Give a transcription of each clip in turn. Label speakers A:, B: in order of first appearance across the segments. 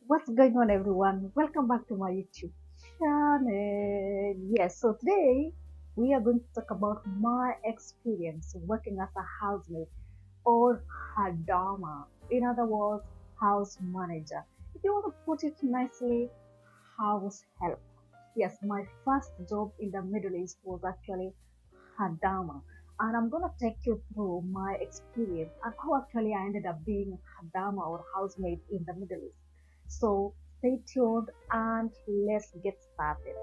A: What's going on, everyone? Welcome back to my YouTube channel. Yes, so today we are going to talk about my experience working as a housemaid or Hadama. In other words, house manager. If you want to put it nicely, house help. Yes, my first job in the Middle East was actually Kadama. And I'm gonna take you through my experience and how actually I ended up being Kadama or housemaid in the Middle East. So stay tuned and let's get started.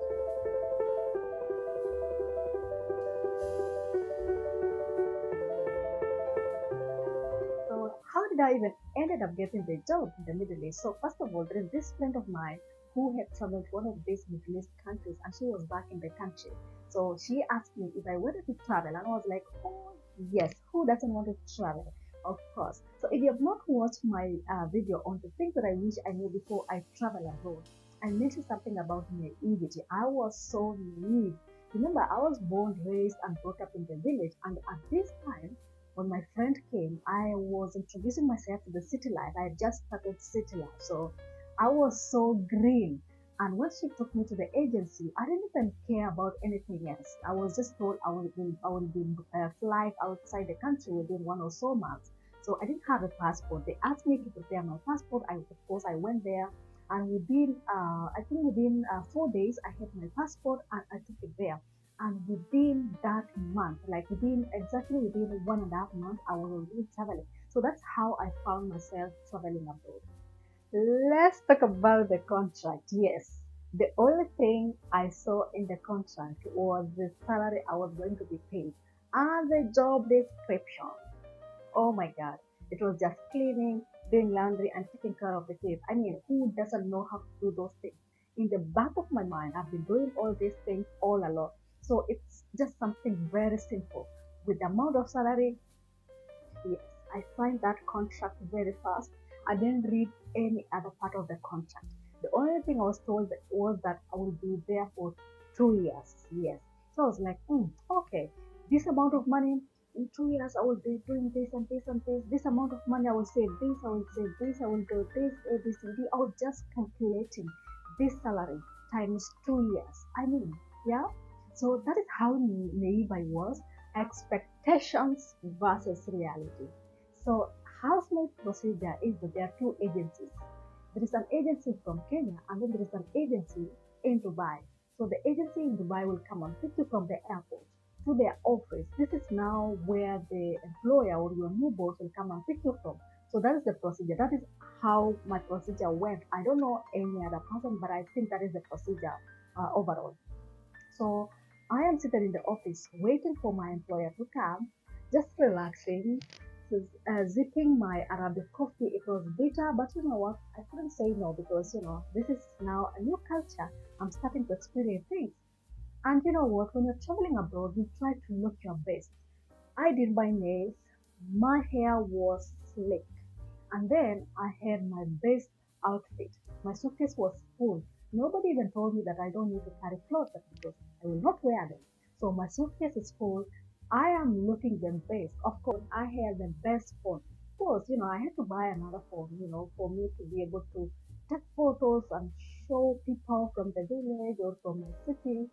A: So how did I even ended up getting the job in the Middle East? So first of all, there is this friend of mine who had traveled to one of these Middle East countries and she was back in the country. So she asked me if I wanted to travel and I was like, oh yes, who doesn't want to travel? Of course. So if you have not watched my video on the things that I wish I knew before I travel abroad, I mentioned something about naivety. I was so naive. Remember, I was born, raised, and brought up in the village, and at this time, when my friend came, I was introducing myself to the city life. I had just started city life, so I was so green. And when she took me to the agency, I didn't even care about anything else. I was just told I will be flight outside the country within 1 or so months. So I didn't have a passport. They asked me to prepare my passport. Of course, I went there, and I think within 4 days, I had my passport and I took it there. And within that month, like within 1.5 months, I was already traveling. So that's how I found myself traveling abroad. Let's talk about the contract. Yes, the only thing I saw in the contract was the salary I was going to be paid and the job description. Oh my God, it was just cleaning, doing laundry, and taking care of the kids. I mean, who doesn't know how to do those things? In the back of my mind, I've been doing all these things all along. So it's just something very simple. With the amount of salary, yes, I signed that contract very fast. I didn't read any other part of the contract. The only thing I was told was that I will be there for 2 years. Yes. So I was like, okay, this amount of money in 2 years I will be doing this and this and this. This amount of money I will save this, I will save this, I will do this, A, B, C, D. I was just calculating this salary times 2 years. I mean, yeah. So that is how naive I was. Expectations versus reality. So, housemaid procedure is that there are two agencies. There is an agency from Kenya and then there is an agency in Dubai. So, the agency in Dubai will come and pick you from the airport to their office. This is now where the employer or your new boss will come and pick you from. So, that is the procedure. That is how my procedure went. I don't know any other person, but I think that is the procedure overall. So I am seated in the office waiting for my employer to come, just relaxing, zipping my Arabic coffee. It was bitter, but you know what? I couldn't say no because this is now a new culture. I'm starting to experience things. And you know what? When you're traveling abroad, you try to look your best. I did my nails, my hair was slick, and then I had my best outfit. My suitcase was full. Nobody even told me that I don't need to carry clothes because I will not wear them. So my suitcase is full. I am looking the best. Of course, I had the best phone. Of course, I had to buy another phone, for me to be able to take photos and show people from the village or from my city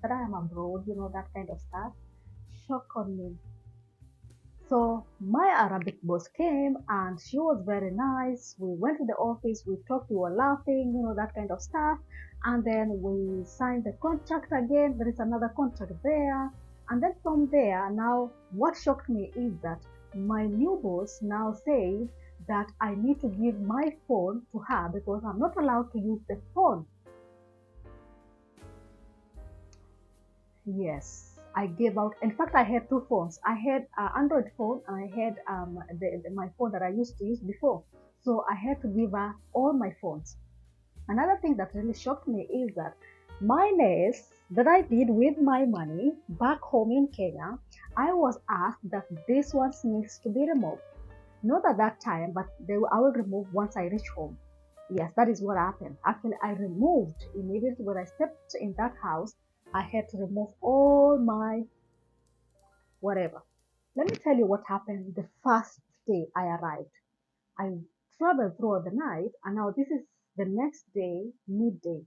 A: that I am abroad, that kind of stuff. Shock on me. So my Arabic boss came and she was very nice. We went to the office, we talked, we were laughing, that kind of stuff. And then we signed the contract again. There is another contract there. And then from there, now what shocked me is that my new boss now said that I need to give my phone to her because I'm not allowed to use the phone. Yes, I gave out. In fact, I had two phones. I had an Android phone and I had my phone that I used to use before. So I had to give her all my phones. Another thing that really shocked me is that my nails that I did with my money back home in Kenya, I was asked that this one needs to be removed. Not at that time, but I will remove once I reach home. Yes, that is what happened. Actually, I removed immediately when I stepped in that house. I had to remove all my whatever. Let me tell you what happened the first day I arrived. I travel throughout the night. And now this is the next day, midday,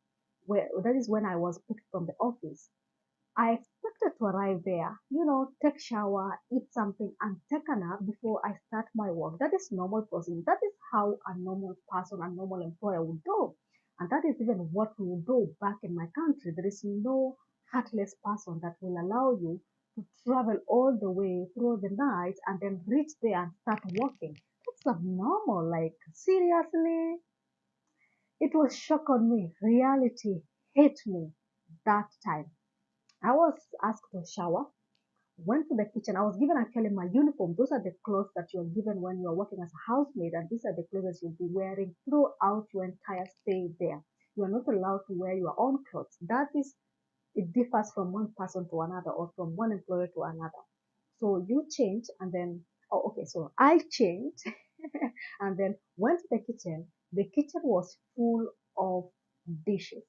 A: where that is when I was picked from the office. I expected to arrive there, take shower, eat something, and take a nap before I start my work. That is normal process. That is how a normal person, a normal employer would do. And that is even what we would do back in my country. There is no heartless person that will allow you to travel all the way through the night and then reach there and start working. That's abnormal. Like, seriously? It was shock on me. Reality hit me that time. I was asked to shower, went to the kitchen. I was given actually my uniform. Those are the clothes that you're given when you're working as a housemaid, and these are the clothes you'll be wearing throughout your entire stay there. You are not allowed to wear your own clothes. That is, it differs from one person to another or from one employer to another. So you change and then, oh, okay, so I changed and then went to the kitchen. The kitchen was full of dishes,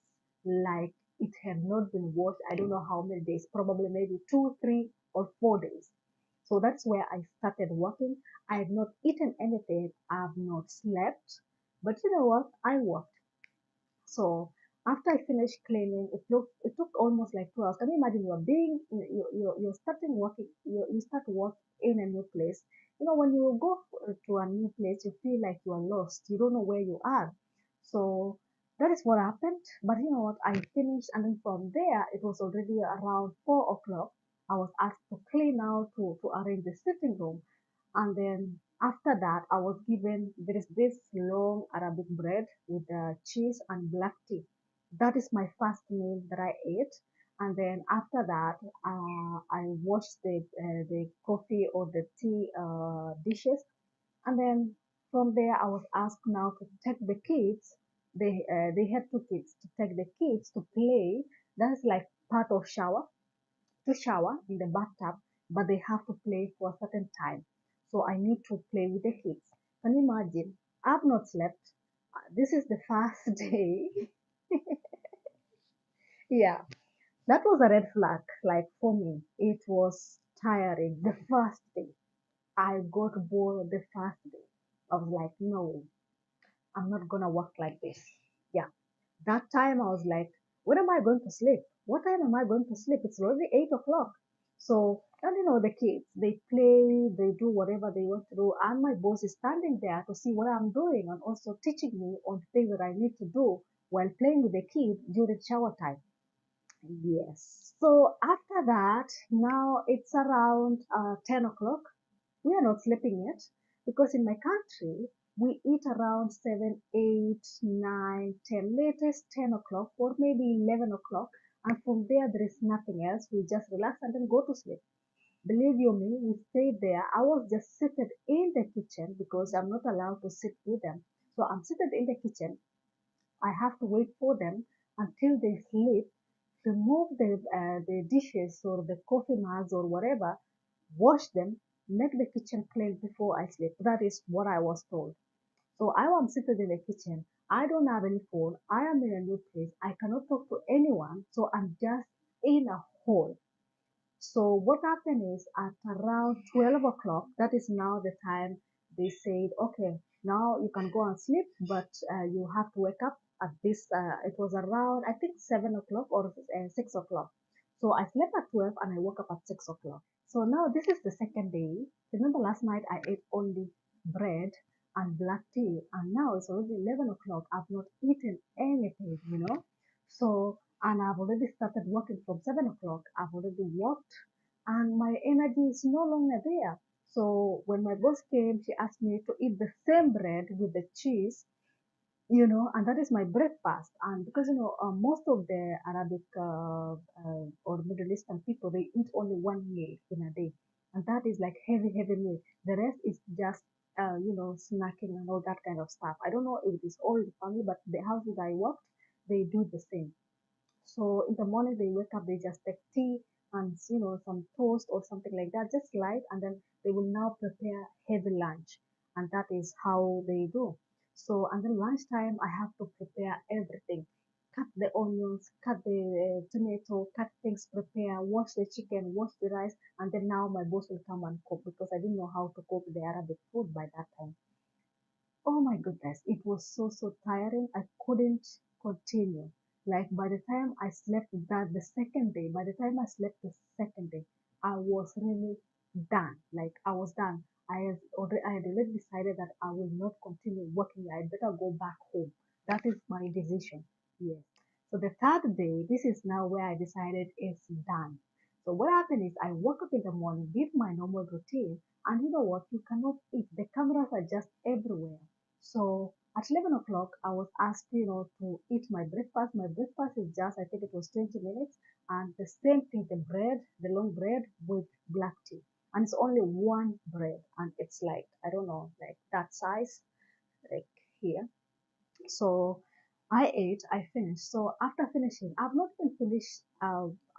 A: like it had not been washed. I don't know how many days, probably maybe 2, 3, or 4 days. So that's where I started working. I have not eaten anything. I have not slept. But you know what? I worked. So after I finished cleaning, it took almost like 2 hours. Can you imagine you're starting working, you start work in a new place. When you go to a new place, you feel like you are lost. You don't know where you are. So that is what happened. But you know what? I finished, and then from there, it was already around 4 o'clock. I was asked to clean out to arrange the sitting room. And then after that, I was given there is this long Arabic bread with cheese and black tea. That is my first meal that I ate. And then after that, I washed the coffee or the tea dishes. And then from there, I was asked now to take the kids. They had 2 kids to take the kids to play. That's like part of shower in the bathtub, but they have to play for a certain time. So I need to play with the kids. Can you imagine? I've not slept. This is the first day. Yeah, that was a red flag. Like for me, it was tiring. The first day, I got bored the first day. I was like, no way, I'm not gonna work like this. Yeah, that time I was like, when am I going to sleep? What time am I going to sleep? It's already 8 o'clock. So, and the kids, they play, they do whatever they want to do. And my boss is standing there to see what I'm doing and also teaching me on things that I need to do while playing with the kids during shower time. Yes. So after that, now it's around 10 o'clock. We are not sleeping yet because in my country, we eat around 7, 8, 9, 10, latest 10 o'clock or maybe 11 o'clock. And from there is nothing else. We just relax and then go to sleep. Believe you me, we stayed there. I was just seated in the kitchen because I'm not allowed to sit with them. So I'm seated in the kitchen. I have to wait for them until they sleep, remove the dishes or the coffee mugs or whatever, wash them, make the kitchen clean before I sleep. That is what I was told. So I am seated in the kitchen. I don't have any phone. I am in a new place. I cannot talk to anyone. So I'm just in a hole. So what happened is at around 12 o'clock, that is now the time they said, okay, now you can go and sleep, but you have to wake up at this, it was around, I think 7 o'clock or 6 o'clock. So I slept at 12 and I woke up at 6 o'clock. So now this is the second day. Remember last night I ate only bread and black tea, and now it's already 11 o'clock. I've not eaten anything. So, and I've already started working from 7 o'clock. I've already worked and my energy is no longer there. So when my boss came, she asked me to eat the same bread with the cheese, and that is my breakfast. And because most of the Arabic or Middle Eastern people, they eat only one meal in a day, and that is like heavy, heavy meal. The rest is just snacking and all that kind of stuff. I don't know if it is all the family, but the houses I worked, they do the same. So in the morning they wake up, they just take tea and some toast or something like that, just light, and then they will now prepare heavy lunch, and that is how they do. So and then lunchtime I have to prepare everything, cut the onions, cut the tomato, cut things, prepare, wash the chicken, wash the rice, and then now my boss will come and cook because I didn't know how to cook the Arabic food by that time. Oh my goodness, it was so tiring. I couldn't continue. Like by the time I slept that the second day, by the time I slept the second day, I was really done. Like I was done. I had already decided that I will not continue working. I better go back home. That is my decision. Yes. So the third day, this is now where I decided it's done. So what happened is I woke up in the morning, did my normal routine, and you know what? You cannot eat. The cameras are just everywhere. So at 11 o'clock, I was asked, to eat my breakfast. My breakfast is just, I think it was 20 minutes. And the same thing, the bread, the long bread with black tea. And it's only one bread. And it's like, I don't know, like that size, like here. So I ate, I finished. So after finishing, I've not even finished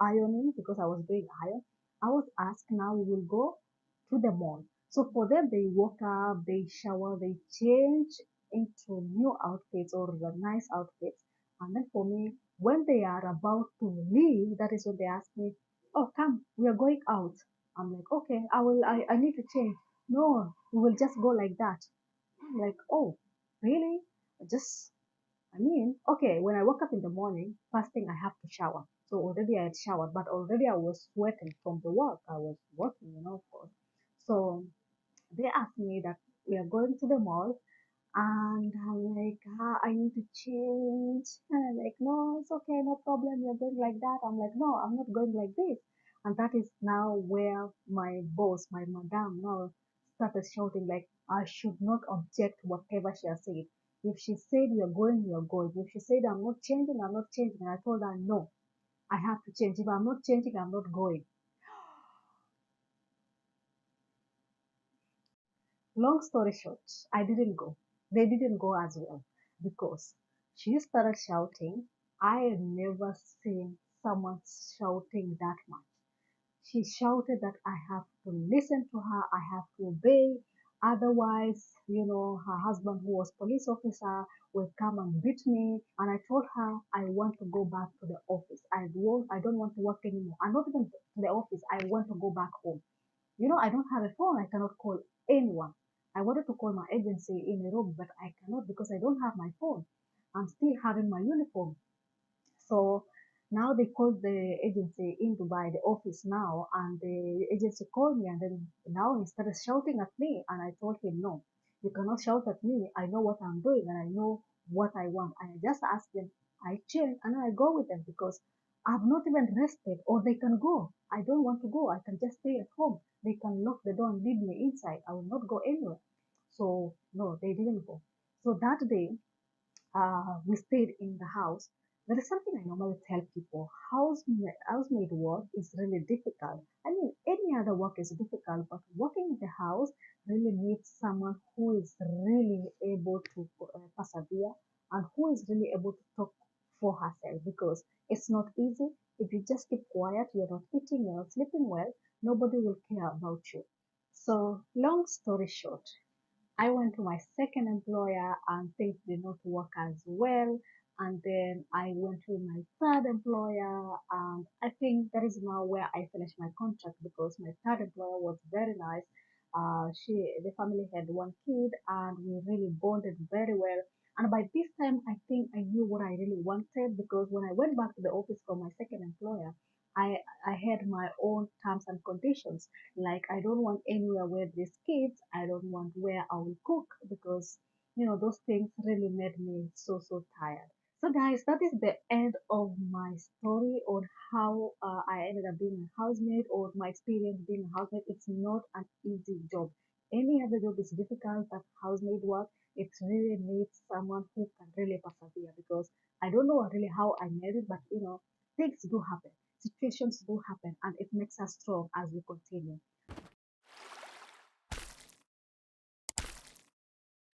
A: ironing because I was doing iron. I was asked now we will go to the mall. So for them, they woke up, they shower, they change into new outfits or the nice outfits. And then for me, when they are about to leave, that is when they ask me, "Oh, come, we are going out." I'm like, "Okay, I need to change." No, we will just go like that. I'm like, "Oh, really?" Just okay, when I woke up in the morning, first thing I have to shower. So already I had showered, but already I was sweating from the work. I was working, of course. So they asked me that we are going to the mall, and I'm like, I need to change. And I'm like, no, it's okay, no problem. You're going like that. I'm like, no, I'm not going like this. And that is now where my boss, my madam, now started shouting like, I should not object whatever she has said. If she said you're going, you're going. If she said I'm not changing, I'm not changing. And I told her, no, I have to change. If I'm not changing, I'm not going. Long story short, I didn't go. They didn't go as well because she started shouting. I had never seen someone shouting that much. She shouted that I have to listen to her, I have to obey. Otherwise, her husband, who was police officer, will come and beat me. And I told her I want to go back to the office. I don't want to work anymore. I'm not even to the office. I want to go back home. I don't have a phone. I cannot call anyone. I wanted to call my agency in Nairobi, but I cannot because I don't have my phone. I'm still having my uniform. So now they called the agency in Dubai, the office now, and the agency called me, and then now he started shouting at me, and I told him, no, you cannot shout at me. I know what I'm doing, and I know what I want. And I just asked them, I change, and I go with them because I've not even rested, or they can go. I don't want to go. I can just stay at home. They can lock the door and leave me inside. I will not go anywhere. So no, they didn't go. So that day, we stayed in the house. There is something I normally tell people. Housemaid work is really difficult. I mean, any other work is difficult, but working in the house really needs someone who is really able to persevere and who is really able to talk for herself because it's not easy. If you just keep quiet, you're not eating, you're not sleeping well, nobody will care about you. So, long story short, I went to my second employer and things did not work as well. And then I went to my third employer, and I think that is now where I finished my contract because my third employer was very nice. The family had one kid, and we really bonded very well. And by this time, I think I knew what I really wanted because when I went back to the office from my second employer, I I had my own terms and conditions. Like I don't want anywhere where there's kids. I don't want where I will cook because those things really made me so tired. So guys, that is the end of my story on how I ended up being a housemaid or my experience being a housemaid. It's not an easy job. Any other job is difficult, but housemaid work, it really needs someone who can really persevere because I don't know really how I made it, but things do happen, situations do happen, and it makes us strong as we continue.